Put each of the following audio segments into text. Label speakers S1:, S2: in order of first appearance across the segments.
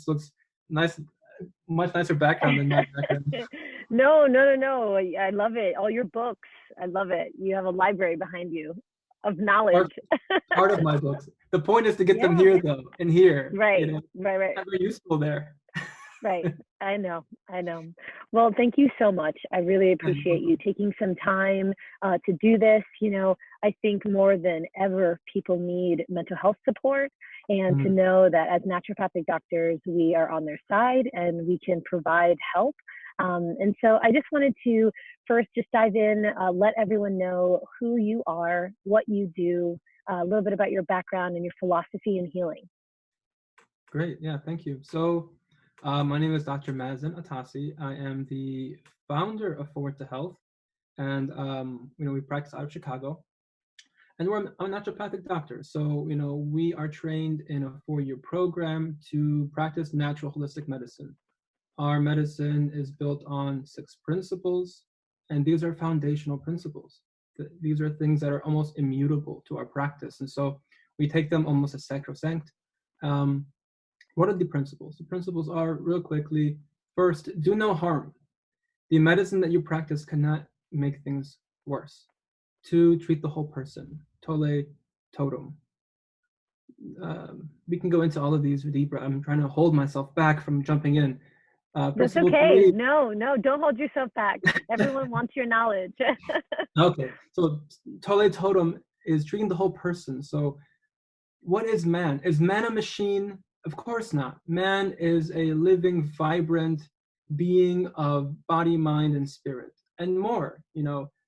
S1: looks nice, much nicer background than my background.
S2: No. I love it. All your books. I love it. You have a library behind you of knowledge.
S1: Part of my books. The point is to get them
S2: Yeah.
S1: here, though, and here.
S2: Right.
S1: You know,
S2: Right.
S1: very useful there.
S2: Right. I know. Well, thank you so much. I really appreciate you taking some time to do this. You know, I think more than ever, people need mental health support, and to know that as naturopathic doctors, we are on their side and we can provide help. And so I just wanted to first just dive in, let everyone know who you are, what you do, a little bit about your background and your philosophy in healing.
S1: Great. Yeah, thank you. So my name is Dr. Mazen Atassi. I am the founder of Forward to Health, and we practice out of Chicago. And I'm a naturopathic doctor. So, we are trained in a 4-year program to practice natural holistic medicine. Our medicine is built on 6 principles, and these are foundational principles. These are things that are almost immutable to our practice. And so we take them almost as sacrosanct. What are the principles? The principles are, real quickly, first, do no harm. The medicine that you practice cannot make things worse. 2, treat the whole person. Tole totem. We can go into all of these deeper. I'm trying to hold myself back from jumping in.
S2: That's okay. 3, no, don't hold yourself back. Everyone wants your knowledge.
S1: Okay, so Tole totem is treating the whole person. So what is man? Is man a machine? Of course not. Man is a living, vibrant being of body, mind, and spirit, and more.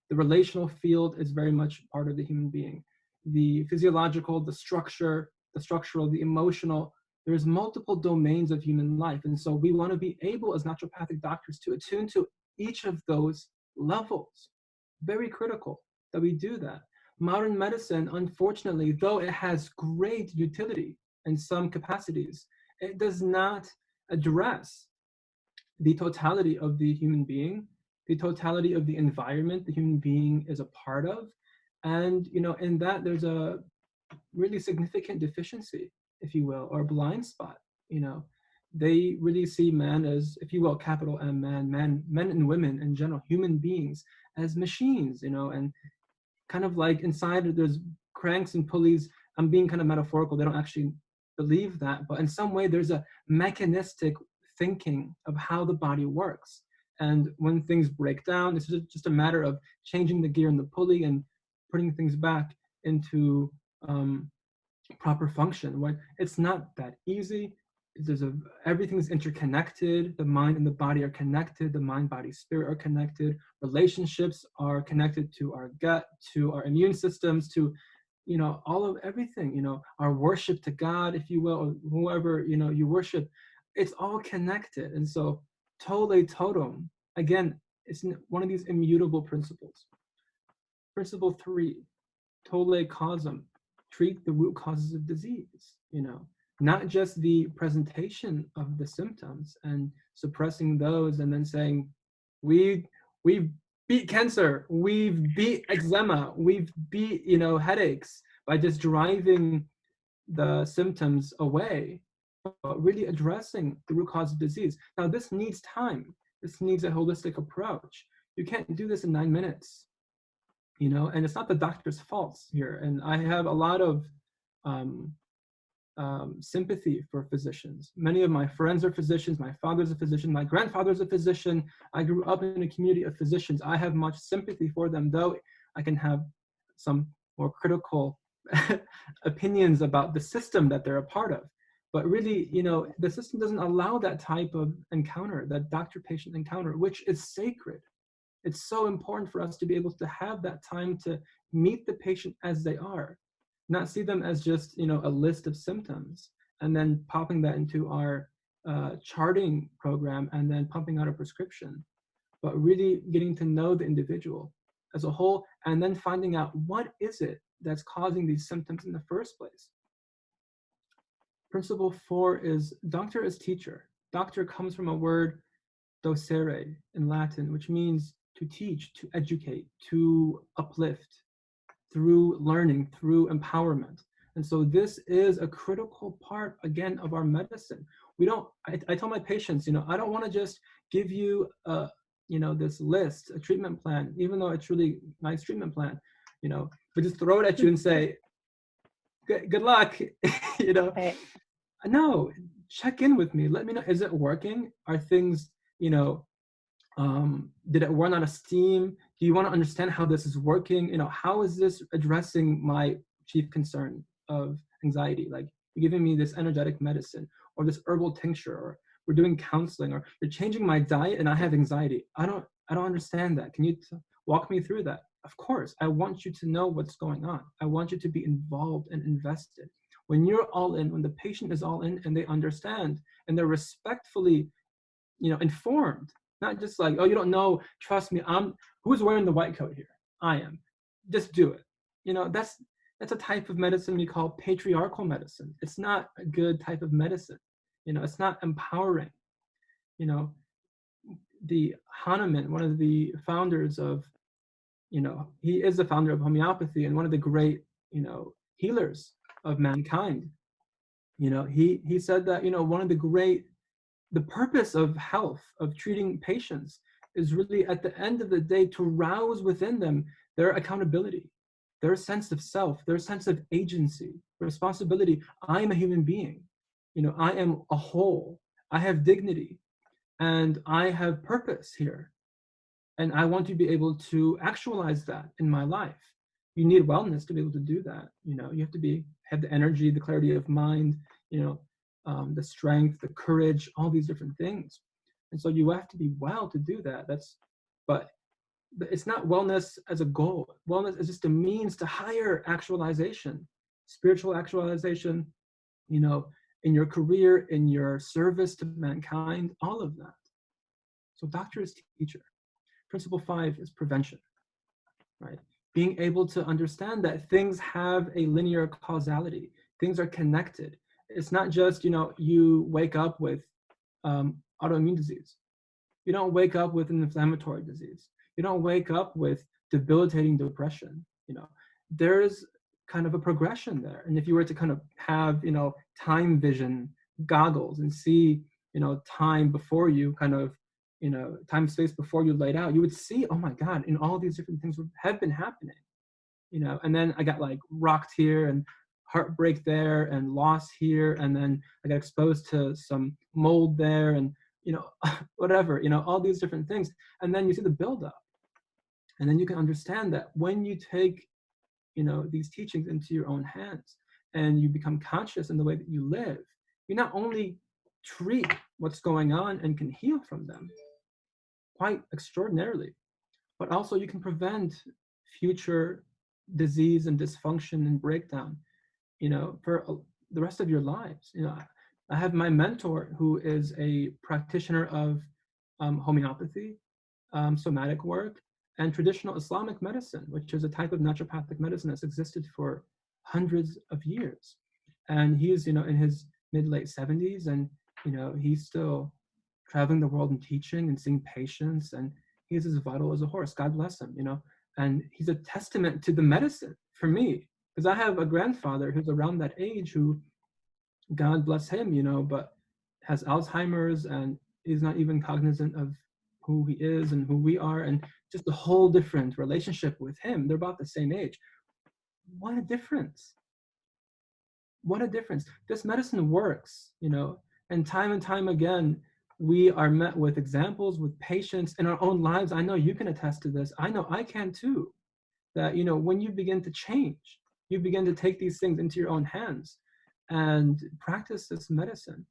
S1: The relational field is very much part of the human being. The physiological, the structural, the emotional. There's multiple domains of human life. And so we want to be able as naturopathic doctors to attune to each of those levels. Very critical that we do that. Modern medicine, unfortunately, though it has great utility in some capacities, it does not address the totality of the human being, the totality of the environment the human being is a part of. And, in that there's a really significant deficiency, if you will, or blind spot. They really see man as, if you will, capital M, men and women in general, human beings, as machines, and kind of like inside there's cranks and pulleys. I'm being kind of metaphorical. They don't actually believe that, but in some way there's a mechanistic thinking of how the body works. And when things break down, it's just a matter of changing the gear in the pulley and putting things back into proper function. Right? It's not that easy. Everything's interconnected. The mind and the body are connected. The mind, body, spirit are connected. Relationships are connected to our gut, to our immune systems, to all of everything. Our worship to God, if you will, or whoever you worship. It's all connected. And so Tole totem, again, it's one of these immutable principles. Principle 3, Tole causum, treat the root causes of disease. Not just the presentation of the symptoms and suppressing those and then saying, we've beat cancer, we've beat eczema, we've beat headaches by just driving the symptoms away, but really addressing the root cause of disease. Now, this needs time. This needs a holistic approach. You can't do this in 9 minutes, and it's not the doctor's fault here. And I have a lot of sympathy for physicians. Many of my friends are physicians. My father's a physician. My grandfather's a physician. I grew up in a community of physicians. I have much sympathy for them, though I can have some more critical opinions about the system that they're a part of. But really, the system doesn't allow that type of encounter, that doctor-patient encounter, which is sacred. It's so important for us to be able to have that time to meet the patient as they are, not see them as just, a list of symptoms, and then popping that into our charting program and then pumping out a prescription, but really getting to know the individual as a whole, and then finding out what is it that's causing these symptoms in the first place. Principle 4 is doctor as teacher. Doctor comes from a word docere in Latin, which means to teach, to educate, to uplift through learning, through empowerment. And so this is a critical part, again, of our medicine. I tell my patients, I don't want to just give you this list, a treatment plan, even though it's really nice treatment plan, but just throw it at you and say, good luck,
S2: Right.
S1: No, check in with me. Let me know, is it working? Are things, did it run out of steam? Do you want to understand how this is working? How is this addressing my chief concern of anxiety? Like, you're giving me this energetic medicine or this herbal tincture, or we're doing counseling, or you're changing my diet and I have anxiety. I don't understand that. Can you walk me through that? Of course, I want you to know what's going on. I want you to be involved and invested. When you're all in, when the patient is all in and they understand and they're respectfully, informed, not just like, oh, you don't know, trust me, who's wearing the white coat here? I am. Just do it. That's a type of medicine we call patriarchal medicine. It's not a good type of medicine. It's not empowering. The Hahnemann, one of the founders of, he is the founder of homeopathy and one of the great, healers of mankind. He said that, one of the purpose of health, of treating patients, is really at the end of the day to rouse within them their accountability, their sense of self, their sense of agency, responsibility. I am a human being. I am a whole. I have dignity and I have purpose here. And I want to be able to actualize that in my life. You need wellness to be able to do that. You have to have the energy, the clarity of mind, the strength, the courage, all these different things. And so you have to be well to do that. But it's not wellness as a goal. Wellness is just a means to higher actualization, spiritual actualization, in your career, in your service to mankind, all of that. So doctor is teacher. Principle 5 is prevention, right? Being able to understand that things have a linear causality. Things are connected. It's not just, you wake up with autoimmune disease. You don't wake up with an inflammatory disease. You don't wake up with debilitating depression. There's kind of a progression there. And if you were to kind of have, time vision goggles and see, time before you, kind of, time space before you laid out, you would see, oh my God, and all these different things have been happening, and then I got like rocked here and heartbreak there and loss here. And then I got exposed to some mold there and, whatever, all these different things. And then you see the buildup. And then you can understand that when you take, these teachings into your own hands and you become conscious in the way that you live, you not only treat what's going on and can heal from them quite extraordinarily, but also you can prevent future disease and dysfunction and breakdown, for the rest of your lives. I have my mentor who is a practitioner of homeopathy, somatic work, and traditional Islamic medicine, which is a type of naturopathic medicine that's existed for hundreds of years. And he's, in his mid-late 70s, and, he's still traveling the world and teaching and seeing patients, and he's as vital as a horse. God bless him, and he's a testament to the medicine for me, because I have a grandfather who's around that age who, God bless him, but has Alzheimer's and is not even cognizant of who he is and who we are, and just a whole different relationship with him. They're about the same age. What a difference. What a difference. This medicine works, and time again, we are met with examples, with patients in our own lives. I know you can attest to this. I know I can too. That, when you begin to change, you begin to take these things into your own hands and practice this medicine,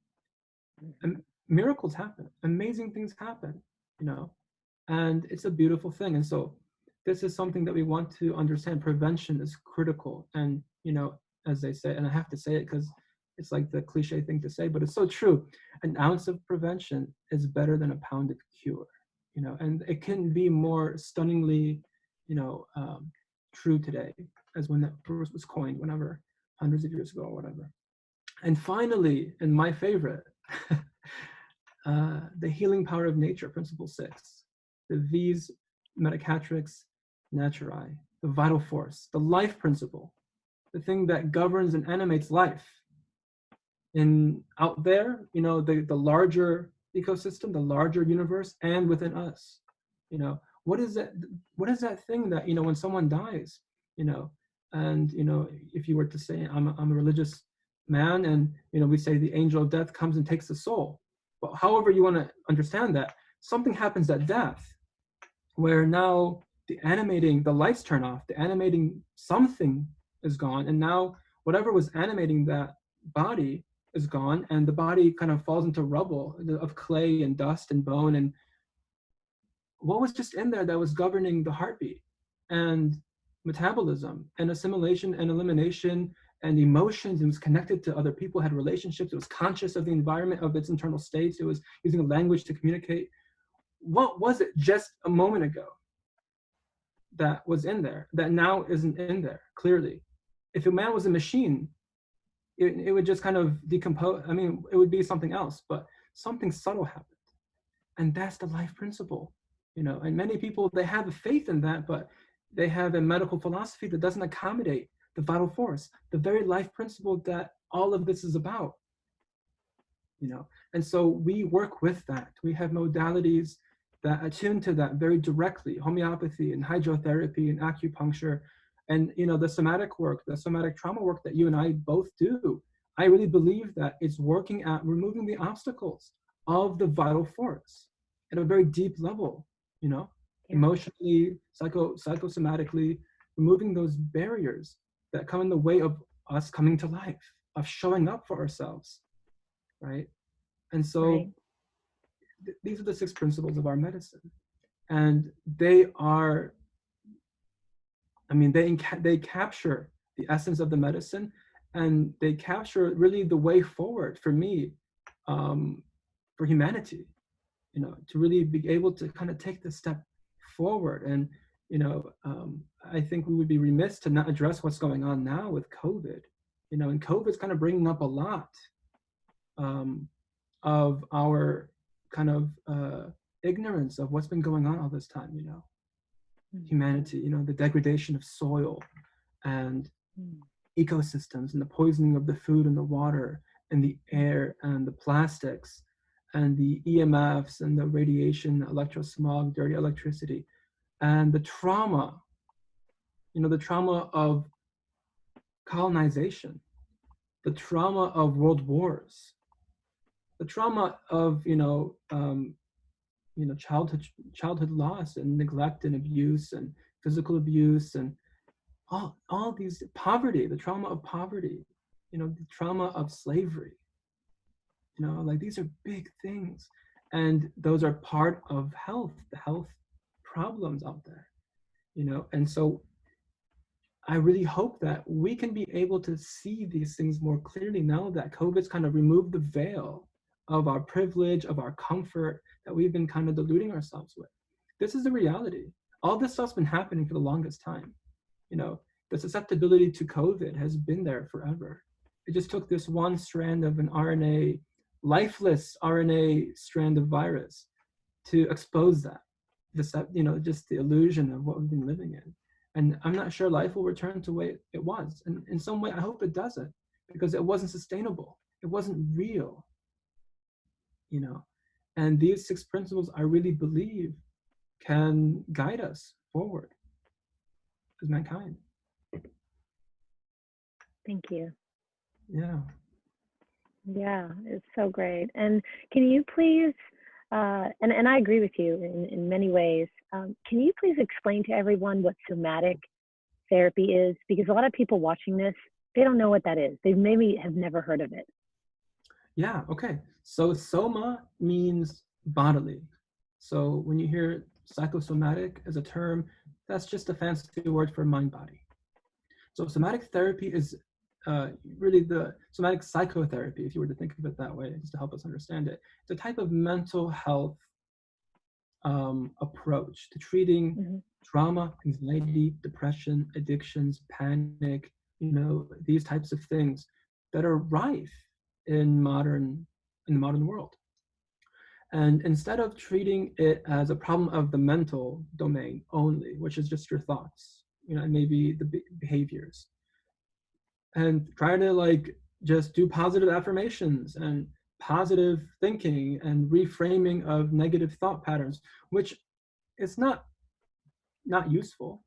S1: and miracles happen, amazing things happen, and it's a beautiful thing. And so this is something that we want to understand. Prevention is critical. And, as they say, and I have to say it because it's like the cliche thing to say, but it's so true. An ounce of prevention is better than a pound of cure, and it can be more stunningly, true today as when that verse was coined, whenever, hundreds of years ago or whatever. And finally, and my favorite, the healing power of nature, principle 6, the vis medicatrix naturae, the vital force, the life principle, the thing that governs and animates life. in out there, the larger ecosystem, the larger universe, and within us. What is that thing that, when someone dies, and if you were to say, I'm a religious man, and we say the angel of death comes and takes the soul. But however you want to understand that, something happens at death where now the lights turn off, the animating something is gone, and now whatever was animating that body is gone, and the body kind of falls into rubble of clay and dust and bone. And what was just in there that was governing the heartbeat and metabolism and assimilation and elimination and emotions? It was connected to other people, had relationships, it was conscious of the environment, of its internal states, it was using a language to communicate. What was it just a moment ago that was in there that now isn't in there clearly? If a man was a machine, it would just kind of decompose. I mean, it would be something else, but something subtle happened. And that's the life principle, and many people, they have a faith in that, but they have a medical philosophy that doesn't accommodate the vital force, the very life principle that all of this is about, And so we work with that. We have modalities that attune to that very directly: homeopathy and hydrotherapy and acupuncture, and the somatic work, the somatic trauma work that you and I both do. I really believe that it's working at removing the obstacles of the vital force at a very deep level, yeah. Emotionally, psychosomatically, removing those barriers that come in the way of us coming to life, of showing up for ourselves, right? And so
S2: right.
S1: These are the 6 principles of our medicine. And they are, they capture the essence of the medicine, and they capture really the way forward for me, for humanity, to really be able to kind of take this step forward. And, I think we would be remiss to not address what's going on now with COVID, and COVID's kind of bringing up a lot of our kind of ignorance of what's been going on all this time, humanity, the degradation of soil and ecosystems, and the poisoning of the food and the water and the air and the plastics and the EMFs and the radiation, electrosmog, dirty electricity, and the trauma, the trauma of colonization, the trauma of world wars, the trauma of childhood loss and neglect and abuse and physical abuse, and all these, poverty, the trauma of poverty, the trauma of slavery, like these are big things, and those are part of the health problems out there, and so I really hope that we can be able to see these things more clearly now that COVID's kind of removed the veil of our privilege, of our comfort that we've been kind of deluding ourselves with. This is the reality. All this stuff's been happening for the longest time. The susceptibility to COVID has been there forever. It just took this one strand of an RNA, lifeless RNA strand of virus to expose that, just the illusion of what we've been living in. And I'm not sure life will return to the way it was. And in some way, I hope it doesn't, because it wasn't sustainable. It wasn't real, And these 6 principles, I really believe, can guide us forward as mankind.
S2: Thank you.
S1: Yeah.
S2: Yeah, it's so great. And can you please, and I agree with you in many ways, can you please explain to everyone what somatic therapy is? Because a lot of people watching this, they don't know what that is. They maybe have never heard of it. Yeah,
S1: okay. So soma means bodily. So when you hear psychosomatic as a term, that's just a fancy word for mind-body. So somatic therapy is really the somatic psychotherapy, if you were to think of it that way, just to help us understand it. It's a type of mental health approach to treating trauma, anxiety, depression, addictions, panic, these types of things that are rife in the modern world. And instead of treating it as a problem of the mental domain only, which is just your thoughts, and maybe the behaviors, and try to just do positive affirmations and positive thinking and reframing of negative thought patterns, which is not useful.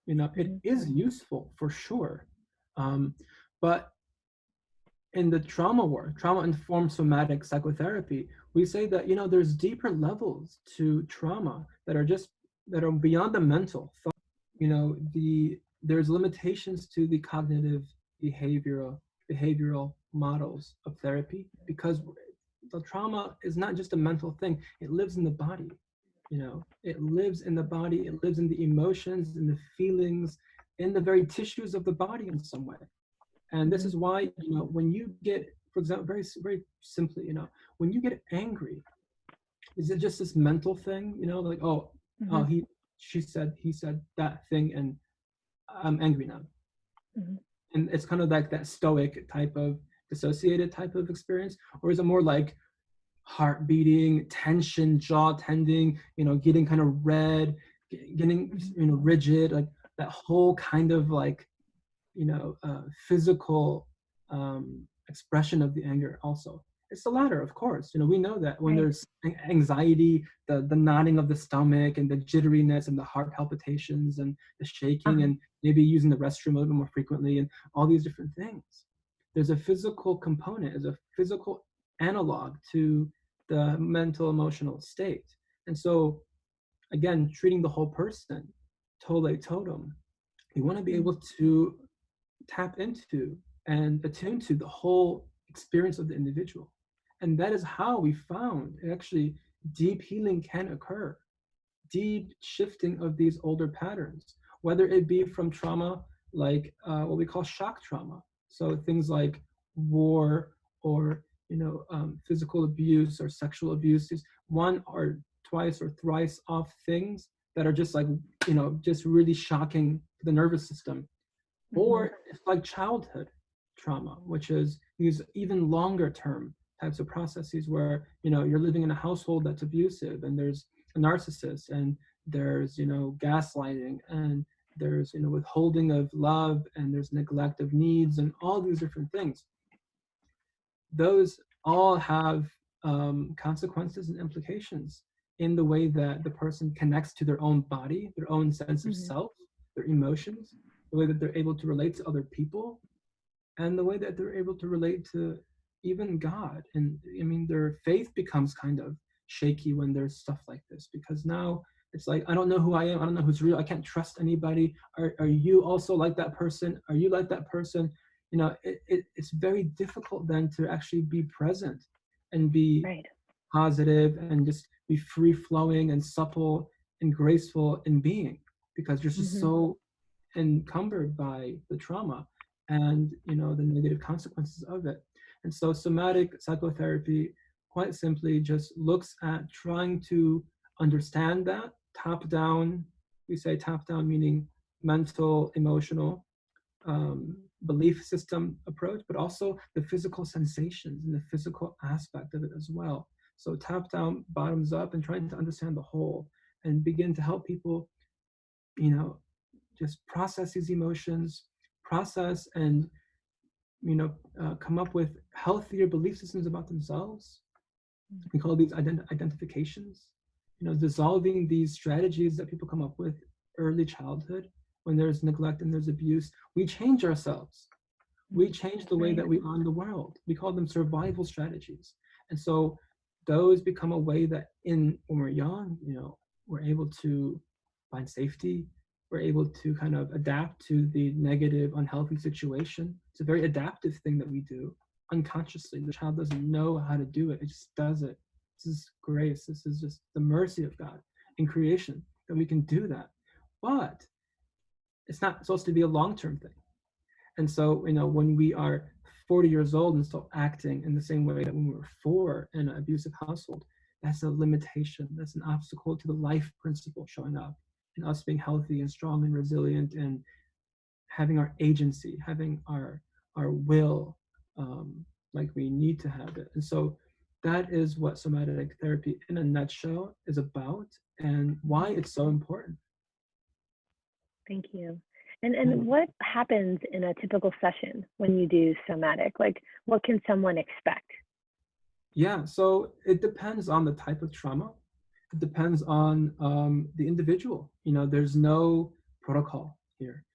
S1: You know, it
S2: Mhm.
S1: is useful for sure. But in the trauma work, trauma-informed somatic psychotherapy, we say that, you know, there's deeper levels to trauma that are beyond the mental thought. You know, there's limitations to the cognitive behavioral models of therapy, because the trauma is not just a mental thing. It lives in the body. You know, it lives in the body. It lives in the emotions, in the feelings, in the very tissues of the body in some way. And this
S2: Mhm.
S1: is why, you know, when you get, for example, very simply, you know, when you get angry, is it just this mental thing, you know, like, oh,
S2: Mhm.
S1: he said that thing, and I'm angry now.
S2: Mhm.
S1: And it's kind of like that stoic type of dissociated type of experience, or is it more like heart beating, tension, jaw tending, you know, getting kind of red, getting,
S2: Mhm.
S1: you know, rigid, like that whole kind of like, you know, physical expression of the anger also. It's the latter, of course. You know, we know that when
S2: Right.
S1: there's anxiety, the nodding of the stomach and the jitteriness and the heart palpitations and the shaking
S2: Uh-huh.
S1: and maybe using the restroom a little bit more frequently and all these different things. There's a physical component, there's a physical analog to the mental emotional state. And so again, treating the whole person, tole totem, we want to be
S2: Mhm.
S1: able to tap into and attune to the whole experience of the individual. And that is how we found actually deep healing can occur, deep shifting of these older patterns, whether it be from trauma like what we call shock trauma. So things like war or, you know, physical abuse or sexual abuse, these one or twice or thrice off things that are just like, you know, just really shocking to the nervous system.
S2: Mhm.
S1: Or it's like childhood trauma, which is these even longer term types of processes where, you know, you're living in a household that's abusive and there's a narcissist and there's, you know, gaslighting and there's, you know, withholding of love and there's neglect of needs and all these different things. Those all have consequences and implications in the way that the person connects to their own body, their own sense of
S2: Mhm.
S1: self, their emotions, the way that they're able to relate to other people, and the way that they're able to relate to even God. And I mean, their faith becomes kind of shaky when there's stuff like this, because now it's like, I don't know who I am. I don't know who's real. I can't trust anybody. Are you also like that person? Are you like that person? You know, it's very difficult then to actually be present and be
S2: Right.
S1: positive and just be free flowing and supple and graceful in being, because you're just
S2: Mhm.
S1: so encumbered by the trauma and, you know, the negative consequences of it. And so somatic psychotherapy quite simply just looks at trying to understand that top down. We say top down meaning mental, emotional, belief system approach, but also the physical sensations and the physical aspect of it as well. So top down, bottoms up, and trying to understand the whole and begin to help people, you know, just process these emotions, process and, you know, come up with healthier belief systems about themselves. We call these identifications. You know, dissolving these strategies that people come up with early childhood when there's neglect and there's abuse. We change ourselves. We
S2: Mhm.
S1: change the way
S2: Right.
S1: that we are in the world. We call them survival strategies. And so those become a way that in when we're young, you know, we're able to find safety. We're able to kind of adapt to the negative, unhealthy situation. It's a very adaptive thing that we do unconsciously. The child doesn't know how to do it. It just does it. This is grace. This is just the mercy of God in creation that we can do that. But it's not supposed to be a long-term thing. And so, you know, when we are 40 years old and still acting in the same way that when we were 4 in an abusive household, that's a limitation. That's an obstacle to the life principle showing up and us being healthy and strong and resilient and having our agency, having our will, like we need to have it. And so that is what somatic therapy in a nutshell is about and why
S2: Mhm.
S1: it's so important.
S2: Thank you. And what happens in a typical session when you do somatic? Like, what can someone expect?
S1: Yeah, so it depends on the type of trauma. It depends on the individual. There's no protocol here.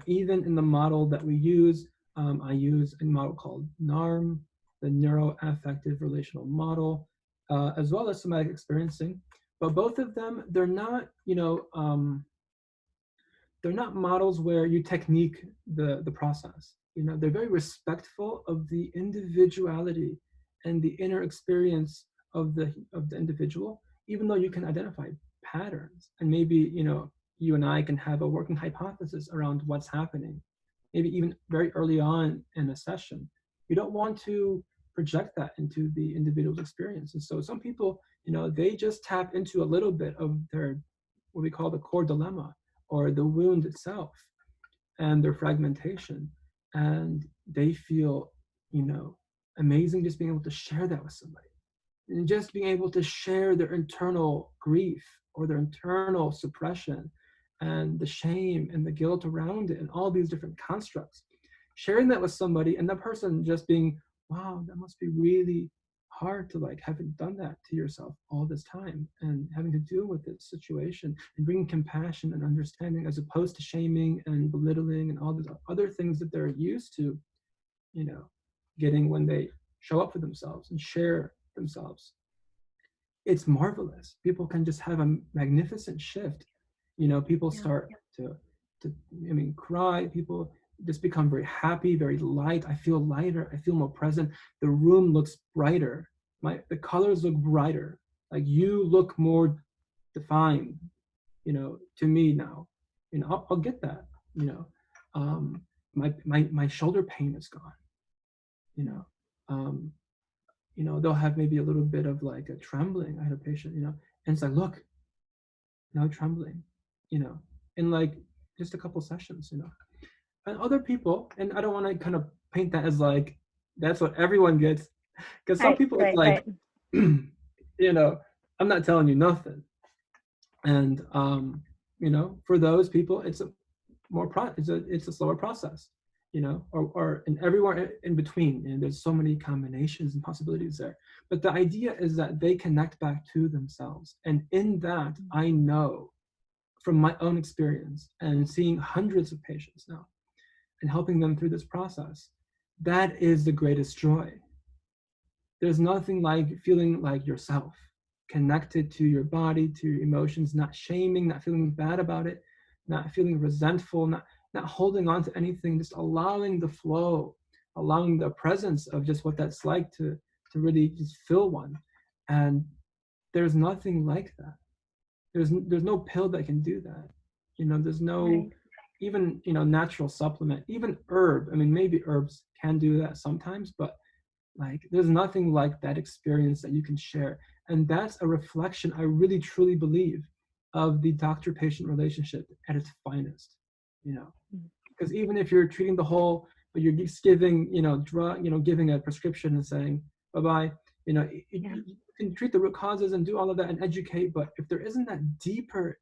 S1: Even in the model that we use, I use a model called NARM, the Neuroaffective Relational Model, as well as somatic experiencing. But both of them, they're not models where you technique the process. They're very respectful of the individuality and the inner experience of the individual, even though you can identify patterns, and maybe you and I can have a working hypothesis around what's happening, maybe even very early on in a session. You don't want to project that into the individual's experience. And so some people, they just tap into a little bit of their, what we call the core dilemma, or the wound itself, and their fragmentation, and they feel amazing just being able to share that with somebody, and just being able to share their internal grief or their internal suppression and the shame and the guilt around it and all these different constructs, sharing that with somebody, and that person just being, wow, that must be really hard to having done that to yourself all this time and having to deal with this situation, and bringing compassion and understanding as opposed to shaming and belittling and all these other things that they're used to getting when they show up for themselves and share themselves. It's marvelous. People can just have a magnificent shift. People start to cry. People just become very happy, very light. I feel lighter. I feel more present. The room looks brighter. The colors look brighter. Like, you look more defined, to me now. I'll get that. My shoulder pain is gone. They'll have maybe a little bit of a trembling. I had a patient, and it's like, look, no trembling, in just a couple sessions, And other people, and I don't want to kind of paint that as that's what everyone gets, because some people it's like, I'm not telling you nothing. And for those people, it's a slower process, or and everywhere in between. And there's so many combinations and possibilities there. But the idea is that they connect back to themselves. And in that, I know from my own experience and seeing hundreds of patients now and helping them through this process, that is the greatest joy. There's nothing like feeling like yourself, connected to your body, to your emotions, not shaming, not feeling bad about it, not feeling resentful, not holding on to anything, just allowing the flow, allowing the presence of just what that's like to really just fill one. And there's nothing like that. There's no pill that can do that. There's no even natural supplement, even herb. I mean, maybe herbs can do that sometimes, but there's nothing like that experience that you can share. And that's a reflection, I really truly believe, of the doctor-patient relationship at its finest. Because even if you're treating the whole, but you're just giving drug, giving a prescription and saying bye-bye, you can treat the root causes and do all of that and educate, but if there isn't that deeper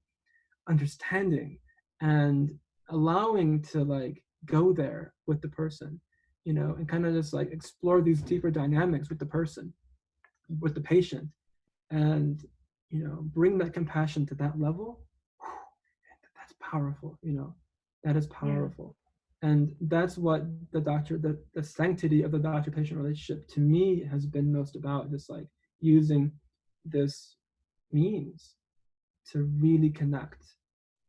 S1: understanding and allowing to go there with the person, and kind of just explore these deeper dynamics with the person, with the patient, and bring that compassion to that level, that's powerful. That is powerful. And that's what the sanctity of the doctor-patient relationship to me has been most about, just using this means to really connect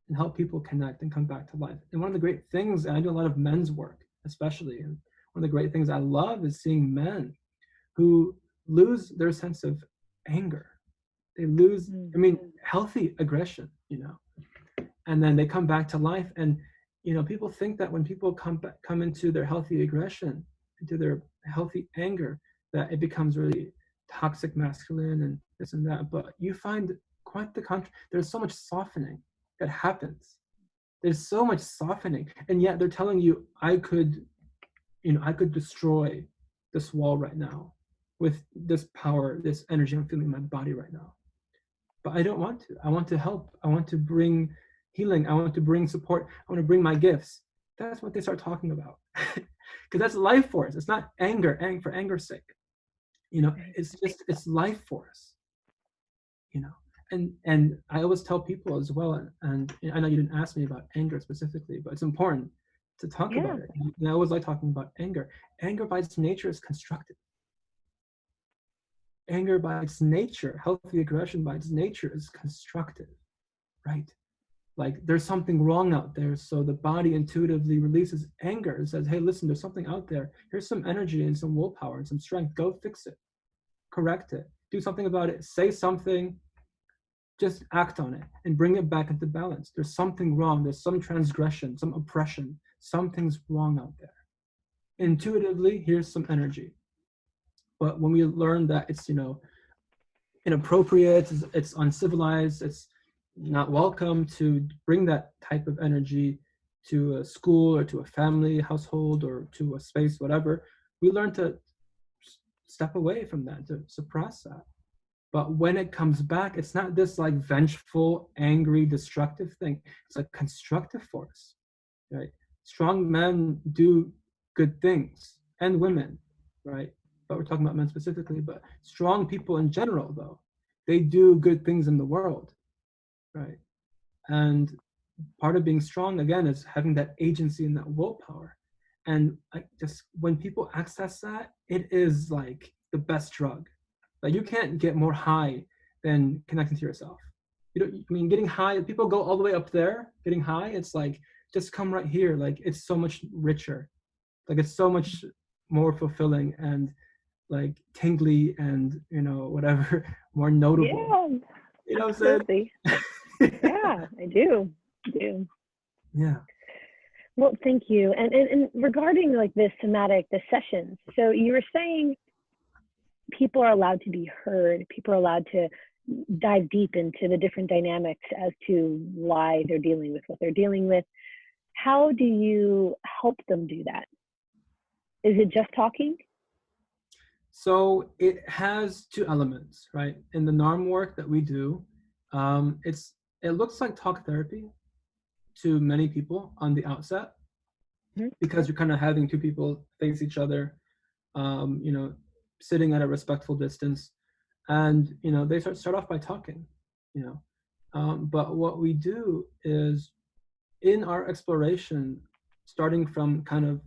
S1: and help people connect and come back to life. And one of the great things, and I do a lot of men's work especially, and one of the great things I love is seeing men who lose their sense of anger. They lose, healthy aggression, and then they come back to life. And, people think that when people come into their healthy aggression, into their healthy anger, that it becomes really toxic masculine and this and that. But you find quite the contrary. There's so much softening that happens. There's so much softening. And yet they're telling you, I could destroy this wall right now with this power, this energy I'm feeling in my body right now. But I don't want to. I want to help. I want to bring healing. I want to bring support. I want to bring my gifts. That's what they start talking about. Because that's life force. It's not anger for anger's sake. It's life force. And I always tell people as well, and I know you didn't ask me about anger specifically, but it's important to talk
S2: Yeah.
S1: about it. And I always like talking about anger. Anger by its nature is constructive. Anger by its nature, healthy aggression by its nature is constructive, right? Like there's something wrong out there, so the body intuitively releases anger and says, hey, listen, there's something out there. Here's some energy and some willpower and some strength. Go fix it, correct it, do something about it, say something, just act on it and bring it back into balance. There's something wrong. There's some transgression, some oppression. Something's wrong out there. Intuitively, here's some energy. But when we learn that it's, inappropriate, it's uncivilized, it's not welcome to bring that type of energy to a school or to a family household or to a space, whatever, we learn to step away from that, to suppress that. But when it comes back, it's not this like vengeful, angry, destructive thing. It's a constructive force, right? Strong men do good things, and women, right? But we're talking about men specifically, but strong people in general, though, they do good things in the world, right? And part of being strong, again, is having that agency and that willpower. And just when people access that, it is like the best drug. Like you can't get more high than connecting to yourself. Getting high, people go all the way up there, getting high, it's like, just come right here. Like it's so much richer. Like it's so much more fulfilling and like tingly and, whatever, more notable.
S2: Yeah,
S1: You know what I'm saying?
S2: Yeah, I do.
S1: Yeah.
S2: Well, thank you. And regarding like the sessions, so you were saying people are allowed to be heard, people are allowed to dive deep into the different dynamics as to why they're dealing with what they're dealing with. How do you help them do that? Is it just talking?
S1: So it has two elements, right? In the NARM work that we do, it looks like talk therapy to many people on the outset, because you're kind of having two people face each other, sitting at a respectful distance, and they start off by talking, but what we do is in our exploration, starting from kind of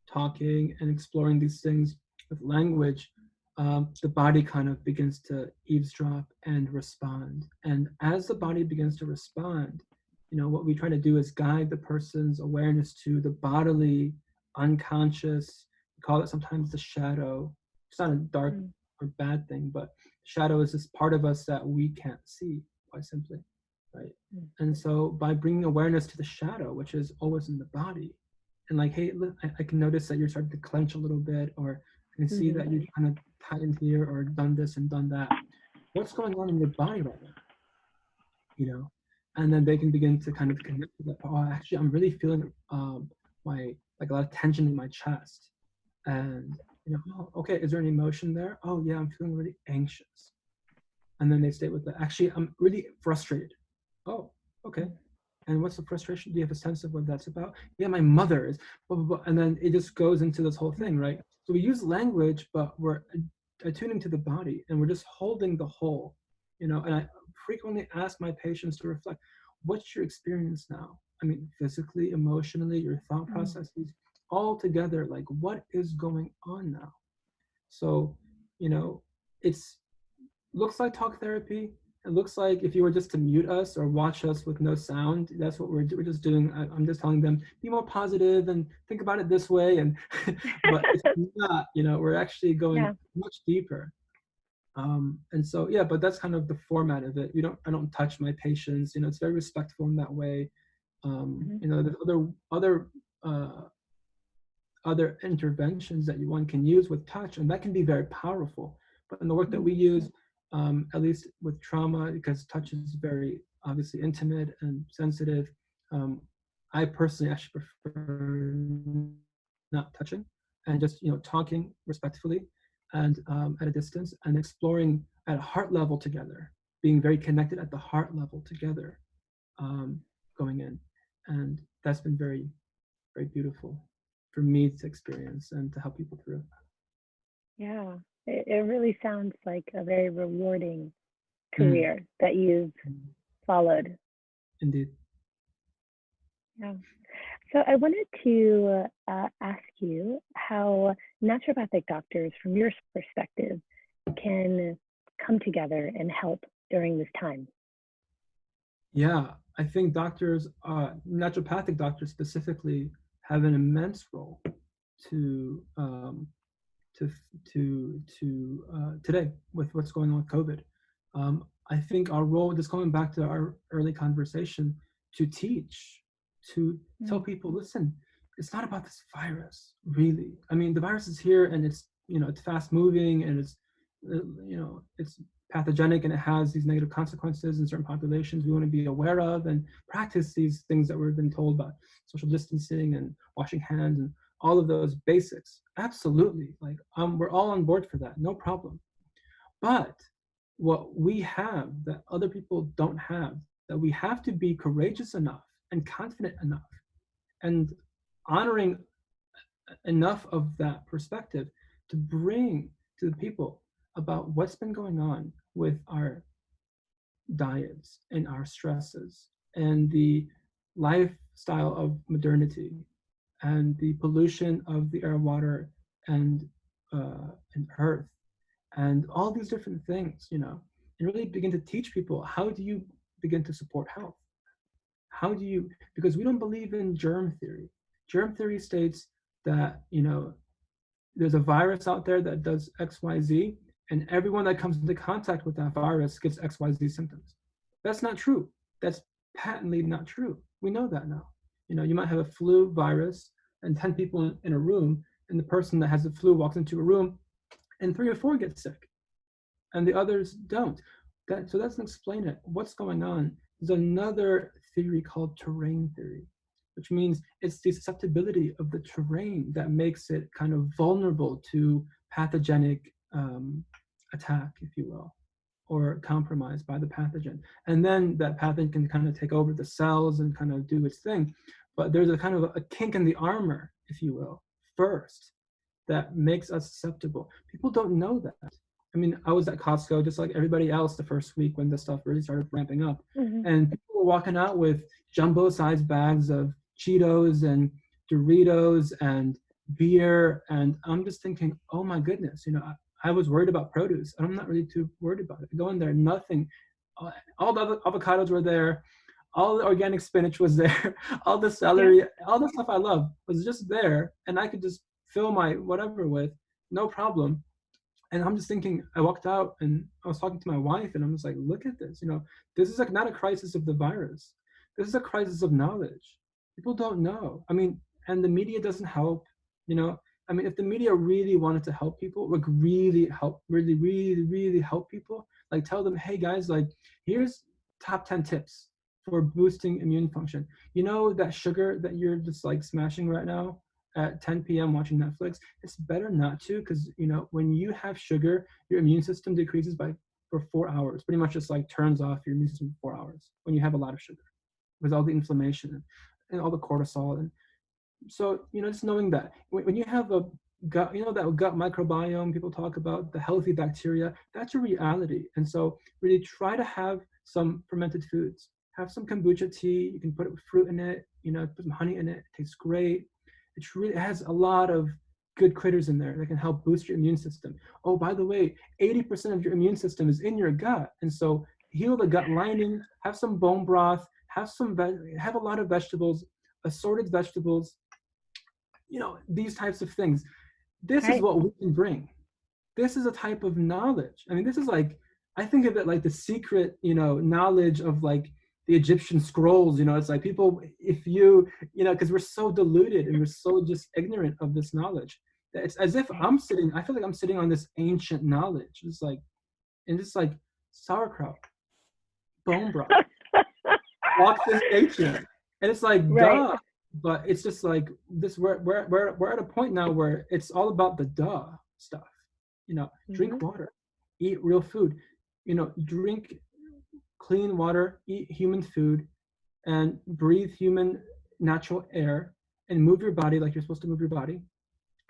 S1: talking and exploring these things with language, the body kind of begins to eavesdrop and respond. And as the body begins to respond, what we try to do is guide the person's awareness to the bodily, unconscious, we call it sometimes the shadow. It's not a dark or bad thing, but shadow is this part of us that we can't see, quite simply, right? And so by bringing awareness to the shadow, which is always in the body, and like, hey, look, I can notice that you're starting to clench a little bit, or I can see that you're kind of tightened here or done this and done that. What's going on in your body right now? And then they can begin to kind of connect to that. Oh, actually, I'm really feeling like a lot of tension in my chest. And oh, okay, is there an emotion there? Oh yeah, I'm feeling really anxious. And then they stay with that. Actually, I'm really frustrated. Oh, okay. And what's the frustration? Do you have a sense of what that's about? Yeah, my mother is blah, blah, blah. And then it just goes into this whole thing, right? So we use language, but we're attuning to the body, and we're just holding the whole, and I frequently ask my patients to reflect, what's your experience now? I mean, physically, emotionally, your thought processes, all together, like what is going on now? So, it's looks like talk therapy. It looks like if you were just to mute us or watch us with no sound, that's what we're just doing. I'm just telling them, be more positive and think about it this way. And but it's not, we're actually going much deeper. And so, yeah, but that's kind of the format of it. I don't touch my patients, it's very respectful in that way. There's other interventions that one can use with touch, and that can be very powerful. But in the work that we use, at least with trauma, because touch is very obviously intimate and sensitive, I personally actually prefer not touching and just talking respectfully and at a distance, and exploring at a heart level together, being very connected at the heart level together, going in. And that's been very very beautiful for me to experience and to help people through.
S2: Yeah, it really sounds like a very rewarding career that you've followed.
S1: Indeed.
S2: Yeah. So I wanted to ask you how naturopathic doctors, from your perspective, can come together and help during this time.
S1: Yeah, I think doctors, naturopathic doctors specifically, have an immense role to today with what's going on with COVID. I think our role, just going back to our early conversation, to teach, to tell people, listen, it's not about this virus, really. I mean, the virus is here, and it's, it's fast moving, and it's, it's pathogenic, and it has these negative consequences in certain populations we want to be aware of, and practice these things that we've been told about social distancing and washing hands and all of those basics. Absolutely. Like, we're all on board for that. No problem. But what we have that other people don't have, that we have to be courageous enough and confident enough and honoring enough of that perspective to bring to the people about what's been going on with our diets and our stresses and the lifestyle of modernity and the pollution of the air, water, and earth, and all these different things, and really begin to teach people, how do you begin to support health? How do you, because we don't believe in germ theory. Germ theory states that, there's a virus out there that does XYZ, and everyone that comes into contact with that virus gets XYZ symptoms. That's not true. That's patently not true. We know that now. You might have a flu virus and 10 people in a room, and the person that has the flu walks into a room and 3 or 4 get sick and the others don't. So that doesn't explain it. What's going on? There's another theory called terrain theory, which means it's the susceptibility of the terrain that makes it kind of vulnerable to pathogenic attack, if you will, or compromised by the pathogen. And then that pathogen can kind of take over the cells and kind of do its thing. But there's a kind of a kink in the armor, if you will, first, that makes us susceptible. People don't know that. I mean, I was at Costco just like everybody else the first week when this stuff really started ramping up. And people were walking out with jumbo-sized bags of Cheetos and Doritos and beer. And I'm just thinking, oh my goodness, I was worried about produce, and I'm not really too worried about it. I go in there, nothing. All the avocados were there. All the organic spinach was there. All the celery, all the stuff I love was just there. And I could just fill my whatever with, no problem. And I'm just thinking, I walked out and I was talking to my wife, and I'm just like, look at this. This is like not a crisis of the virus. This is a crisis of knowledge. People don't know. I mean, and the media doesn't help, I mean, if the media really wanted to help people, like really help, really, really, really help people, like tell them, hey guys, like here's top 10 tips for boosting immune function. That sugar that you're just like smashing right now at 10 p.m. watching Netflix, it's better not to, because when you have sugar, your immune system decreases for 4 hours. Pretty much just like turns off your immune system for 4 hours when you have a lot of sugar, with all the inflammation and all the cortisol. And so, just knowing that when you have a gut, that gut microbiome people talk about, the healthy bacteria, that's a reality. And so really try to have some fermented foods. Have some kombucha tea. You can put it with fruit in it, put some honey in it. It tastes great. It has a lot of good critters in there that can help boost your immune system. Oh, by the way, 80% of your immune system is in your gut. And so heal the gut lining, have some bone broth, have a lot of vegetables, assorted vegetables, these types of things. This is what we can bring. This is a type of knowledge. I mean, this is like, I think of it like the secret, knowledge of like the Egyptian scrolls, it's like people, if because we're so deluded and we're so just ignorant of this knowledge. It's as if I feel like I'm sitting on this ancient knowledge. It's like sauerkraut, bone broth, walks is ancient. And it's like, duh. But it's just like this, we're at a point now where it's all about the duh stuff. Drink water, eat real food, drink clean water, eat human food, and breathe human natural air, and move your body like you're supposed to move your body.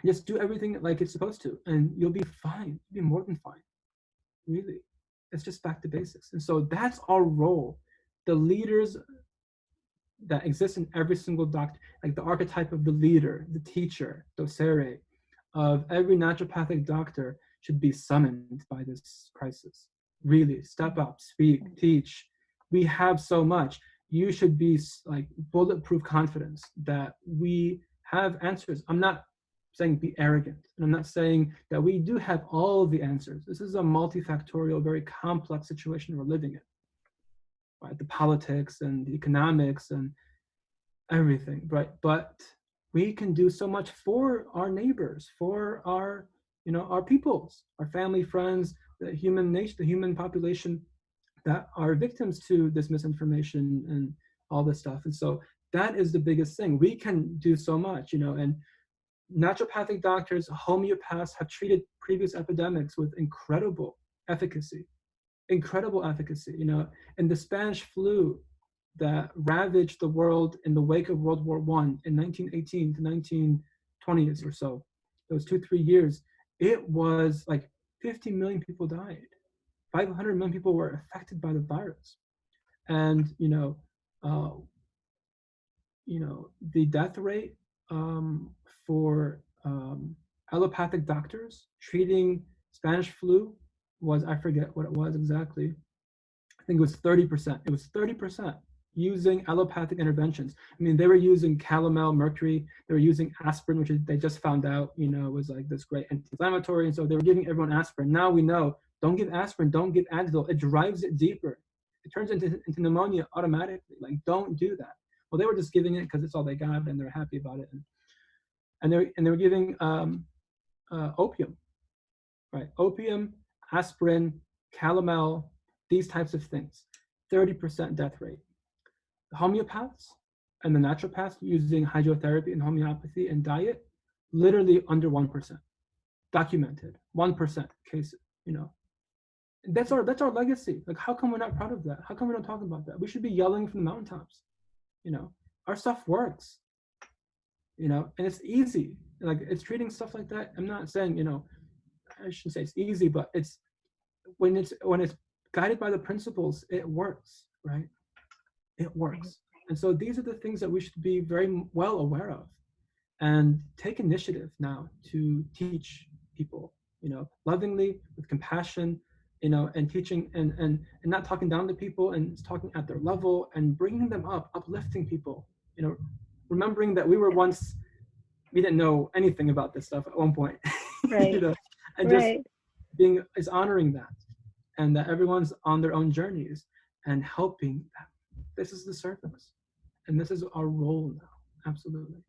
S1: Just do everything like it's supposed to, and you'll be fine. You'll be more than fine. Really. It's just back to basics. And so that's our role. The leaders that exist in every single doctor, like the archetype of the leader, the teacher, docere, of every naturopathic doctor should be summoned by this crisis. Really, step up, speak, teach. We have so much. You should be like bulletproof confidence that we have answers. I'm not saying be arrogant, and I'm not saying that we do have all the answers. This is a multifactorial, very complex situation we're living in. Right? The politics and the economics and everything, right? But we can do so much for our neighbors, for our, our peoples, our family, friends, the human nation, the human population that are victims to this misinformation and all this stuff. And so that is the biggest thing. We can do so much, and naturopathic doctors, homeopaths have treated previous epidemics with incredible efficacy, and the Spanish flu that ravaged the world in the wake of World War I in 1918 to 1920s or so, those 2-3 years, it was like 50 million people died. 500 million people were affected by the virus. And, the death rate for allopathic doctors treating Spanish flu was, I forget what it was exactly. I think it was 30%. It was 30% using allopathic interventions. I mean, they were using calomel, mercury. They were using aspirin, which they just found out, was like this great anti-inflammatory. And so they were giving everyone aspirin. Now we know, don't give aspirin, don't give Advil. It drives it deeper. It turns into pneumonia automatically. Like, don't do that. Well, they were just giving it because it's all they got, and they're happy about it. And they were giving opium, right? Opium, aspirin, calomel, these types of things. 30% death rate. The homeopaths and the naturopaths using hydrotherapy and homeopathy and diet, literally under 1%. Documented 1% cases, That's our legacy. Like, how come we're not proud of that? How come we don't talk about that? We should be yelling from the mountaintops. Our stuff works. And it's easy. Like, it's treating stuff like that. I'm not saying, I shouldn't say it's easy, but it's when it's guided by the principles, it works, right? It works. And so these are the things that we should be very well aware of and take initiative now to teach people, lovingly, with compassion, and teaching and not talking down to people and talking at their level and bringing them up, uplifting people, remembering that we didn't know anything about this stuff at one point,
S2: right.
S1: and
S2: right.
S1: just is honoring that, and that everyone's on their own journeys and helping them. This is the service, and this is our role now. Absolutely.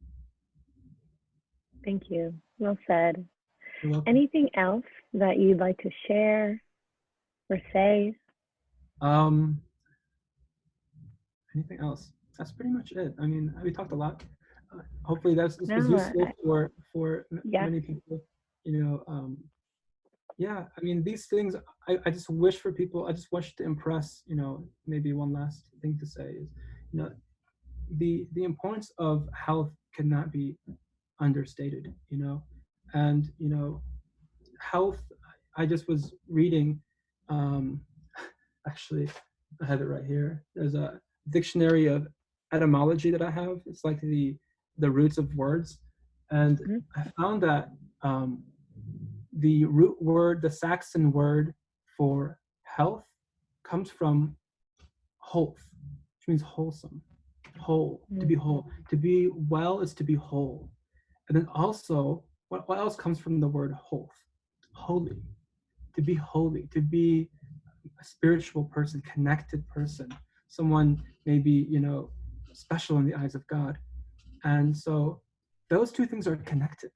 S2: Thank you. Well said.
S1: You're welcome.
S2: Anything else that you'd like to share or say?
S1: Anything else? That's pretty much it. I mean, we talked a lot. Hopefully this was useful for many people. Yeah, I mean, these things, I just wish for people, I just wish to impress, maybe one last thing to say is, the importance of health cannot be understated, and, health, I just was reading, actually, I have it right here. There's a dictionary of etymology that I have. It's like the roots of words. And I found that the root word, the Saxon word for health comes from holth, which means wholesome, whole, to be whole. To be well is to be whole. And then also, what else comes from the word holth? Holy, to be a spiritual person, connected person, someone maybe, special in the eyes of God. And so those two things are connected.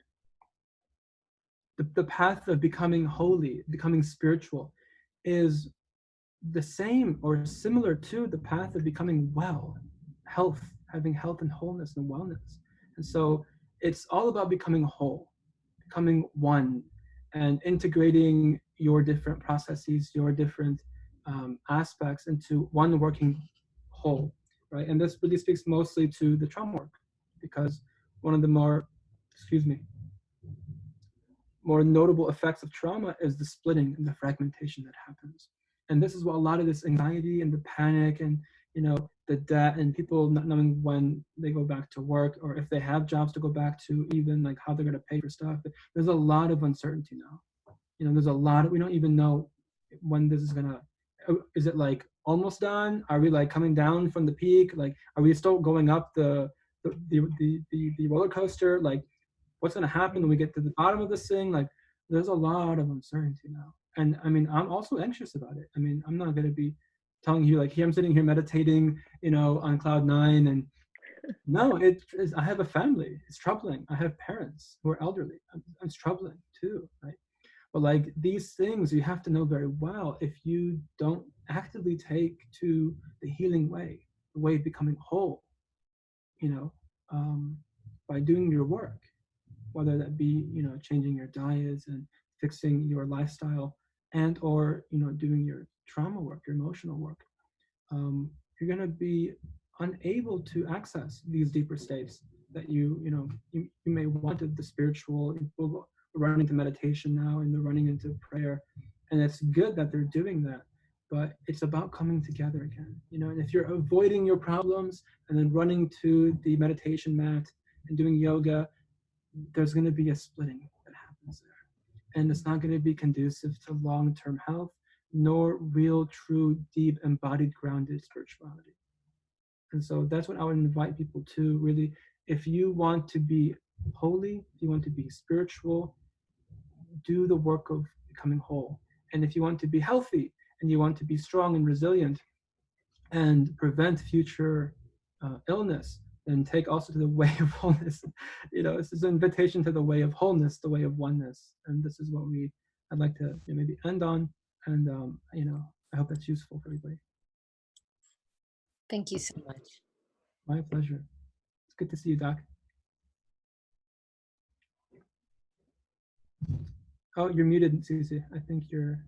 S1: The path of becoming holy, becoming spiritual, is the same or similar to the path of becoming well, health, having health and wholeness and wellness. And so it's all about becoming whole, becoming one, and integrating your different processes, your different aspects into one working whole, right? And this really speaks mostly to the trauma work, because one of the more, excuse me, more notable effects of trauma is the splitting and the fragmentation that happens. And this is what a lot of this anxiety and the panic and, you know, the debt and people not knowing when they go back to work or if they have jobs to go back to, even like how they're going to pay for stuff. There's a lot of uncertainty now. You know, there's a lot of, we don't even know when this is going to, is it like almost done? Are we like coming down from the peak? Like, are we still going up the roller coaster? Like, what's going to happen when we get to the bottom of this thing? Like, there's a lot of uncertainty now. And I mean, I'm also anxious about it. I mean, I'm not going to be telling you like, here I'm sitting here meditating, you know, on cloud nine. And no, I have a family. It's troubling. I have parents who are elderly. It's troubling too, right? But like these things, you have to know very well if you don't actively take to the healing way, the way of becoming whole, you know, by doing your work, whether that be, you know, changing your diets and fixing your lifestyle and or, you know, doing your trauma work, your emotional work, you're going to be unable to access these deeper states that you may want the spiritual. People are running into meditation now and they're running into prayer, and it's good that they're doing that, but it's about coming together again, you know. And if you're avoiding your problems and then running to the meditation mat and doing yoga, there's going to be a splitting that happens there. And it's not going to be conducive to long-term health, nor real, true, deep, embodied, grounded spirituality. And so that's what I would invite people to really, if you want to be holy, if you want to be spiritual, do the work of becoming whole. And if you want to be healthy and you want to be strong and resilient and prevent future illness, then take also to the way of wholeness. You know, this is an invitation to the way of wholeness, the way of oneness. And this is what I'd like to, you know, maybe end on. And, you know, I hope that's useful for everybody.
S3: Thank you so much.
S1: My pleasure. It's good to see you, Doc. Oh, you're muted, Susie. I think you're.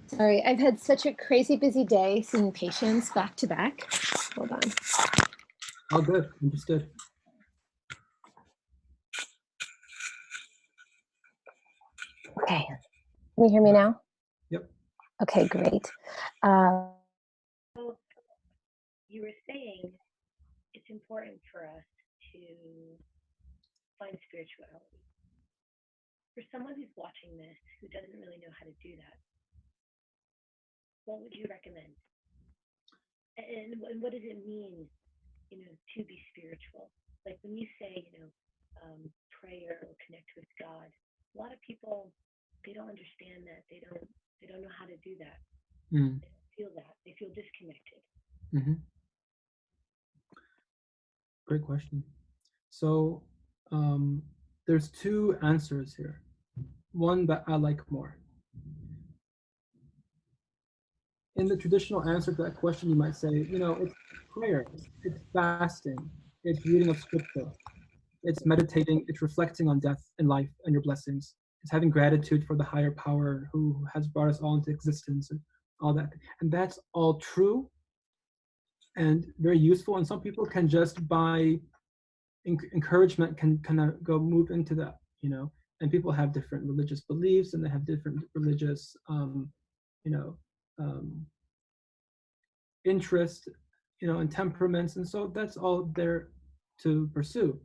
S3: Sorry, I've had such a crazy busy day seeing patients back to back. Hold on.
S1: All good. Understood.
S3: Okay. Can you hear me now?
S1: Yep.
S3: Okay, great.
S2: So you were saying it's important for us to find spirituality. For someone who's watching this who doesn't really know how to do that, what would you recommend? And what does it mean, you know, to be spiritual? Like when you say, you know, prayer or connect with God, a lot of people, they don't understand that. They don't know how to do that.
S1: Mm.
S2: They don't feel that. They feel disconnected.
S1: Mm-hmm. Great question. So there's two answers here. One that I like more. In the traditional answer to that question, you might say, you know, it's prayer, it's fasting, it's reading of scripture, it's meditating, it's reflecting on death and life and your blessings. It's having gratitude for the higher power who has brought us all into existence and all that. And that's all true and very useful. And some people can just by encouragement can kind of go move into that, you know. And people have different religious beliefs and they have different religious, you know, interest, you know, and temperaments. And so that's all there to pursue.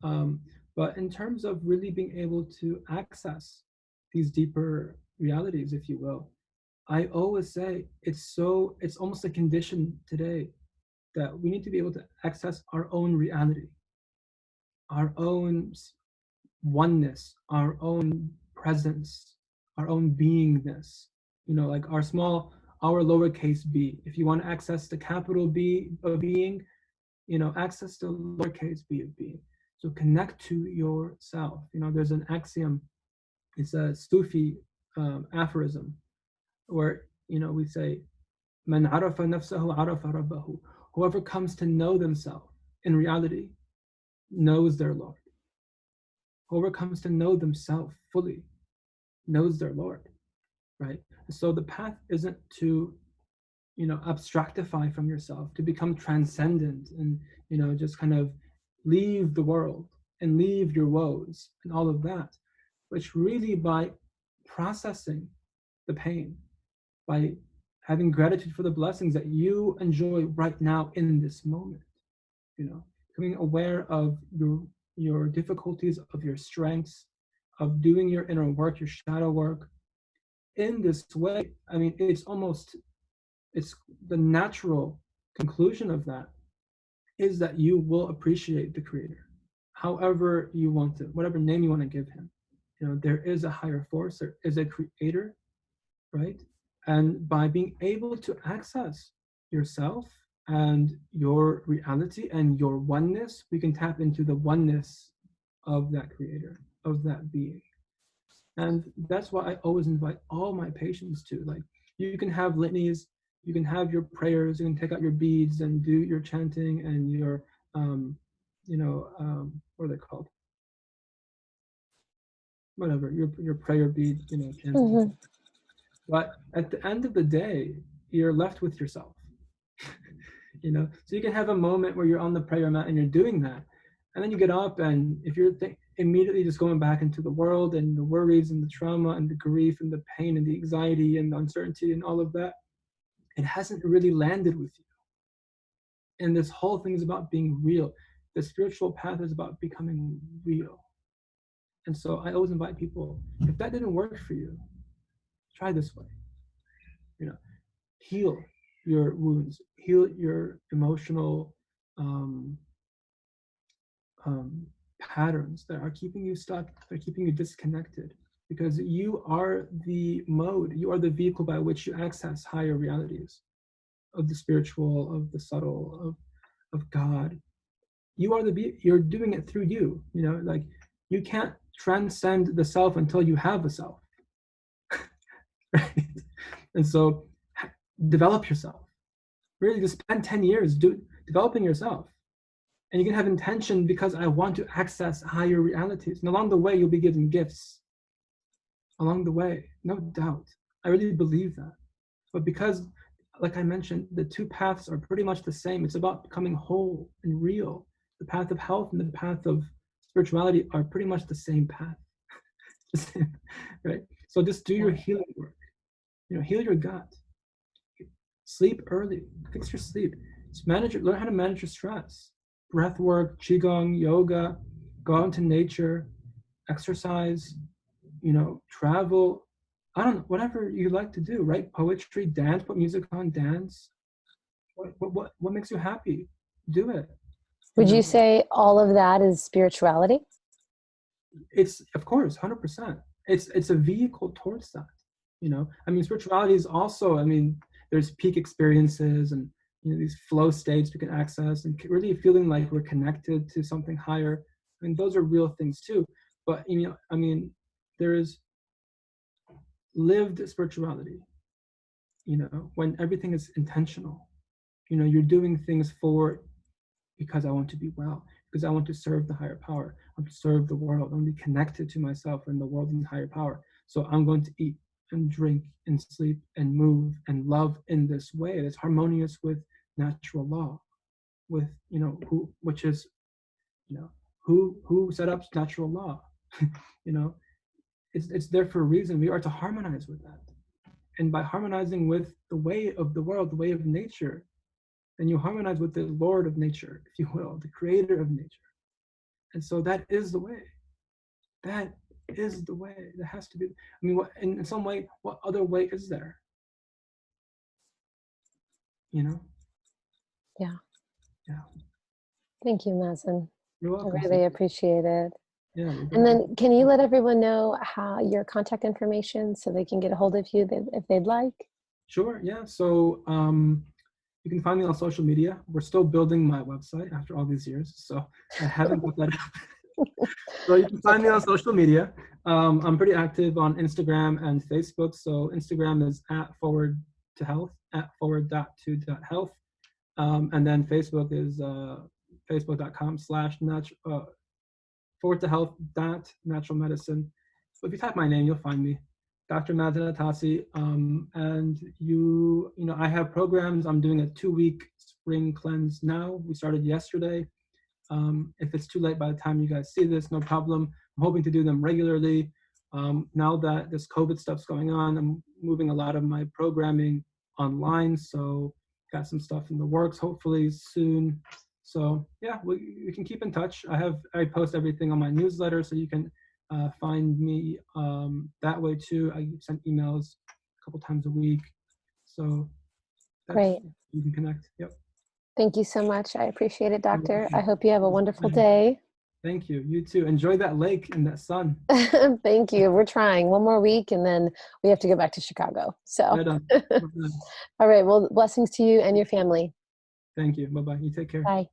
S1: But in terms of really being able to access these deeper realities, if you will, I always say it's almost a condition today that we need to be able to access our own reality, our own oneness, our own presence, our own beingness, you know, like our lowercase b. If you want to access the capital B of being, you know, access the lowercase b of being. So connect to yourself. You know, there's an axiom, it's a Sufi aphorism where, you know, we say, Man arafa nafsahu arafa rabbahu. Whoever comes to know themselves in reality knows their Lord. Whoever comes to know themselves fully knows their Lord, right? So the path isn't to, abstractify from yourself, to become transcendent and, just kind of leave the world and leave your woes and all of that. But it's really by processing the pain, by having gratitude for the blessings that you enjoy right now in this moment, becoming aware of your difficulties, of your strengths, of doing your inner work, your shadow work. In this way, I mean, it's the natural conclusion of that is that you will appreciate the Creator, however you want to, whatever name you want to give him. There is a higher force, there is a Creator, right? And by being able to access yourself and your reality and your oneness, we can tap into the oneness of that Creator, of that being. And that's why I always invite all my patients to, like, you can have litanies, you can have your prayers, you can take out your beads and do your chanting and your, what are they called? Whatever, your prayer bead, chanting. Mm-hmm. But at the end of the day, you're left with yourself. So you can have a moment where you're on the prayer mat and you're doing that, and then you get up, and if you're immediately just going back into the world and the worries and the trauma and the grief and the pain and the anxiety and the uncertainty and all of that, it hasn't really landed with you. And this whole thing is about being real. The spiritual path is about becoming real. And so I always invite people, if that didn't work for you, try this way. Heal your wounds, heal your emotional patterns that are keeping you stuck, that are keeping you disconnected, because you are the mode, you are the vehicle by which you access higher realities of the spiritual, of the subtle, of God. You're doing it through you. Like, you can't transcend the self until you have a self. Right? And so develop yourself. Really, just spend 10 years developing yourself. And you can have intention, because I want to access higher realities. And along the way, you'll be given gifts. Along the way, no doubt. I really believe that. But because, like I mentioned, the two paths are pretty much the same. It's about becoming whole and real. The path of health and the path of spirituality are pretty much the same path. Right? So just do your healing work. Heal your gut. Sleep early. Fix your sleep. Learn how to manage your stress. Breath work, qigong, yoga, go out into nature, exercise, travel. I don't know, whatever you like to do, write poetry, dance, put music on, dance. What makes you happy? Do it.
S4: Would you say all of that is spirituality?
S1: It's, of course, 100%. It's a vehicle towards that. Spirituality is also, there's peak experiences and these flow states we can access, and really feeling like we're connected to something higher. Those are real things too. But there is lived spirituality. When everything is intentional. You're doing things because I want to be well, because I want to serve the higher power. I want to serve the world. I want to be connected to myself and the world and higher power. So I'm going to eat and drink and sleep and move and love in this way that's harmonious with natural law, with who set up natural law. It's there for a reason. We are to harmonize with that, and by harmonizing with the way of the world, the way of nature, then you harmonize with the Lord of nature, if you will, the Creator of nature. And so that is the way. That is the way. That has to be. In some way, what other way is there?
S4: Yeah.
S1: Yeah.
S4: Thank you, Mazen.
S1: You're welcome.
S4: I really appreciate it.
S1: Yeah.
S4: And then can you let everyone know how your contact information so they can get a hold of you if they'd like?
S1: Sure. Yeah. So you can find me on social media. We're still building my website after all these years, so I haven't put that up. So you can find me on social media. I'm pretty active on Instagram and Facebook. So Instagram is to health at @forward.to.health. And then Facebook is facebook.com/forward-to-health.natural medicine. So if you type my name, you'll find me, Dr. Mazen Atassi. And I have programs. I'm doing a 2-week spring cleanse now. We started yesterday. If it's too late by the time you guys see this, no problem. I'm hoping to do them regularly. Now that this COVID stuff's going on, I'm moving a lot of my programming online. So got some stuff in the works, hopefully soon. So yeah, we can keep in touch. I post everything on my newsletter, so you can find me that way too. I send emails a couple times a week. So
S4: Great.
S1: You can connect. Yep.
S4: Thank you so much. I appreciate it, Doctor. I hope you have a wonderful day.
S1: Thank you. You too. Enjoy that lake and that sun.
S4: Thank you. We're trying one more week and then we have to go back to Chicago. So,
S1: Right on.
S4: all right. Well, blessings to you and your family.
S1: Thank you. Bye-bye. You take care.
S4: Bye.